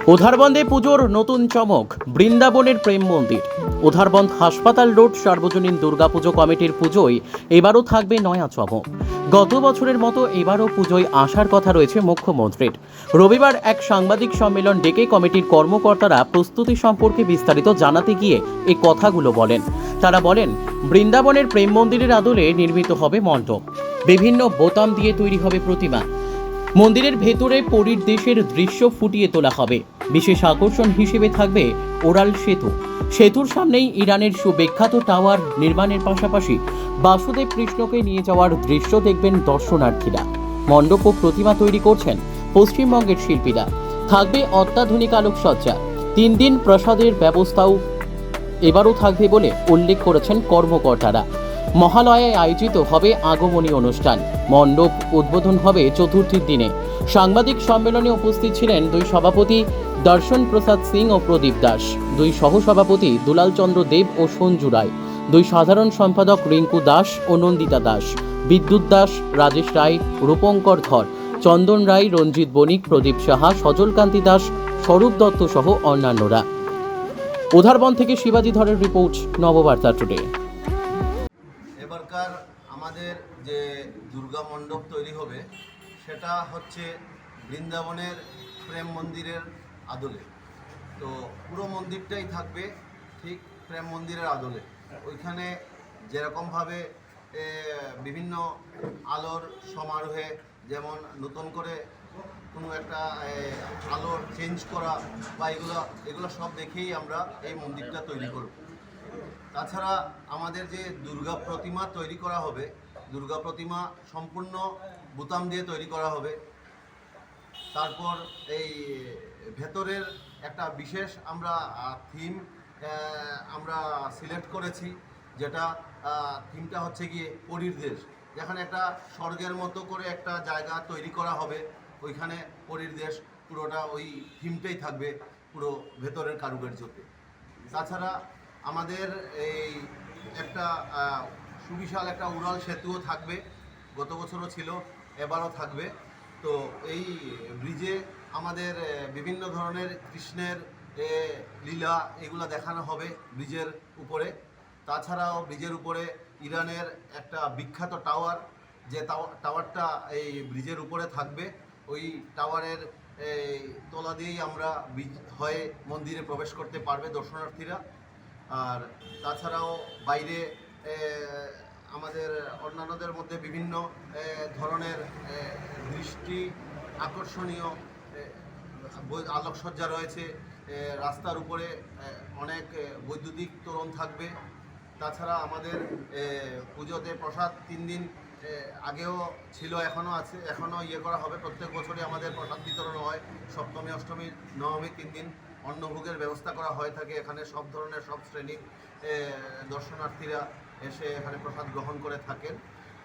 উধারবন্দে পুজোর নতুন চমক, বৃন্দাবনের প্রেম মন্দির। উধারবন্দ হাসপাতাল রোড সার্বজনীন দুর্গাপুজো কমিটির পুজোয় এবারও থাকবে নয়া চমক। গত বছরের মতো এবারও পুজোয় আসার কথা রয়েছে মুখ্যমন্ত্রীর। রবিবার এক সাংবাদিক সম্মেলন ডেকে কমিটির কর্মকর্তারা প্রস্তুতি সম্পর্কে বিস্তারিত জানাতে গিয়ে এই কথাগুলো বলেন। তারা বলেন, বৃন্দাবনের প্রেম মন্দিরের আদলে নির্মিত হবে মণ্ডপ, বিভিন্ন বোতাম দিয়ে তৈরি হবে প্রতিমা। মন্দিরের ভেতরে পরীর দেশের দৃশ্য ফুটিয়ে তোলা হবে। বিশেষ আকর্ষণ হিসেবে থাকবে ওরাল সেতু। সেতুর সামনেই ইরানের সুবিখ্যাত টাওয়ার নির্মাণের পাশাপাশি বাসুদেব কৃষ্ণকে নিয়ে যাওয়ার দৃশ্য দেখবেন দর্শনার্থীরা। মণ্ডপ ও প্রতিমা তৈরি করছেন পশ্চিমবঙ্গের শিল্পীরা। থাকবে অত্যাধুনিক আলোকসজ্জা। 3 দিন প্রসাদের ব্যবস্থাও এবারও থাকবে বলে উল্লেখ করেছেন কর্মকর্তারা। মহালয়ায় আয়োজিত হবে আগমনী অনুষ্ঠান। মণ্ডপ উদ্বোধন হবে চতুর্থীর দিনে। সাংবাদিক সম্মেলনে উপস্থিত ছিলেন 2 সভাপতি দর্শন প্রসাদ সিং ও প্রদীপ দাস, 2 সহসভাপতি দুলাল চন্দ্র দেব ও সঞ্জু রায়, 2 সাধারণ সম্পাদক রিঙ্কু দাস ও নন্দিতা দাস, বিদ্যুৎ দাস, রাজেশ রায়, রূপঙ্কর ধর, চন্দন রায়, রঞ্জিত বণিক, প্রদীপ সাহা, সজলকান্তি দাস, স্বরূপ দত্ত সহ অন্যান্যরা। উধারবন্দ থেকে শিবাজি ধরের রিপোর্ট, নববার্তা টুডে। এবারকার আমাদের যে দুর্গা মণ্ডপ তৈরি হবে সেটা হচ্ছে বৃন্দাবনের প্রেম মন্দিরের আদলে। তো পুরো মন্দিরটাই থাকবে ঠিক প্রেম মন্দিরের আদলে। ওইখানে যেরকমভাবে বিভিন্ন আলোর সমারোহে, যেমন নতুন করে কোনো একটা আলোর চেঞ্জ করা বা এগুলো সব দেখেই আমরা এই মন্দিরটা তৈরি করব। তাছাড়া আমাদের যে দুর্গা প্রতিমা তৈরি করা হবে, দুর্গা প্রতিমা সম্পূর্ণ বোতাম দিয়ে তৈরি করা হবে। তারপর এই ভেতরের একটা বিশেষ আমরা থিম আমরা সিলেক্ট করেছি, যেটা থিমটা হচ্ছে গিয়ে পরীর দেশ। যেখানে একটা স্বর্গের মতো করে একটা জায়গা তৈরি করা হবে, ওইখানে পরীর দেশ পুরোটা ওই থিমটাই থাকবে পুরো ভেতরের কারুকার্যতে। তাছাড়া আমাদের এই একটা সুবিশাল একটা উড়াল সেতুও থাকবে। গত বছরও ছিল, এবারও থাকবে। তো এই ব্রিজে আমাদের বিভিন্ন ধরনের কৃষ্ণের লীলা এগুলো দেখানো হবে ব্রিজের উপরে। তাছাড়াও ব্রিজের উপরে ইরানের একটা বিখ্যাত টাওয়ার, যে টাওয়ারটা এই ব্রিজের উপরে থাকবে, ওই টাওয়ারের তলা দিয়েই আমরা ব্রিজ হয়ে মন্দিরে প্রবেশ করতে পারবে দর্শনার্থীরা। আর তাছাড়াও বাইরে আমাদের অন্যান্যদের মধ্যে বিভিন্ন ধরনের দৃষ্টি আকর্ষণীয় আলোকসজ্জা রয়েছে। রাস্তার উপরে অনেক বৈদ্যুতিক তোরণ থাকবে। তাছাড়া আমাদের পুজোতে প্রসাদ 3 দিন আগেও ছিল, এখনও আছে, এখনও করা হবে। প্রত্যেক বছরই আমাদের প্রসাদ বিতরণ হয়। সপ্তমী, অষ্টমী, নবমী 3 দিন অন্নভোগের ব্যবস্থা করা হয়ে থাকে। এখানে সব ধরনের সব শ্রেণীর দর্শনার্থীরা এসে এখানে প্রসাদ গ্রহণ করে থাকেন।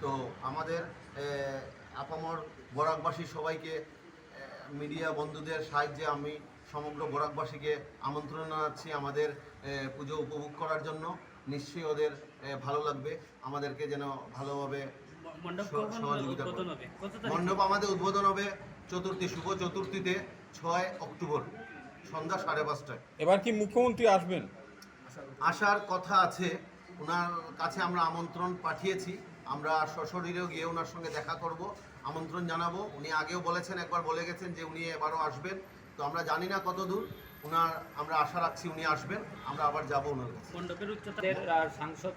তো আমাদের আপামর বরাকবাসী সবাইকে, মিডিয়া বন্ধুদের সাহায্যে আমি সমগ্র বরাকবাসীকে আমন্ত্রণ জানাচ্ছি আমাদের পুজো উপভোগ করার জন্য। নিশ্চয়ই ওদের ভালো লাগবে, আমাদেরকে যেন ভালোভাবে সহযোগিতা করে। মণ্ডপ আমাদের উদ্বোধন হবে চতুর্থী, শুভ চতুর্থীতে 6 অক্টোবর সন্ধ্যা 5:30টায়। এবার কি মুখ্যমন্ত্রী আসবেন? আসার কথা আছে, ওনার কাছে আমরা আমন্ত্রণ পাঠিয়েছি। আমরা সশরীরেও গিয়ে ওনার সঙ্গে দেখা করব, আমন্ত্রণ জানাবো। উনি আগেও বলেছেন, একবার বলে গেছেন যে উনি এবারও আসবেন। তো আমরা জানি না কত দূর, আমরা আশা রাখছি উনি আসবেন, আমরা আবার যাবো ওনার কাছে। মণ্ডপের উচ্চতা সাংসদ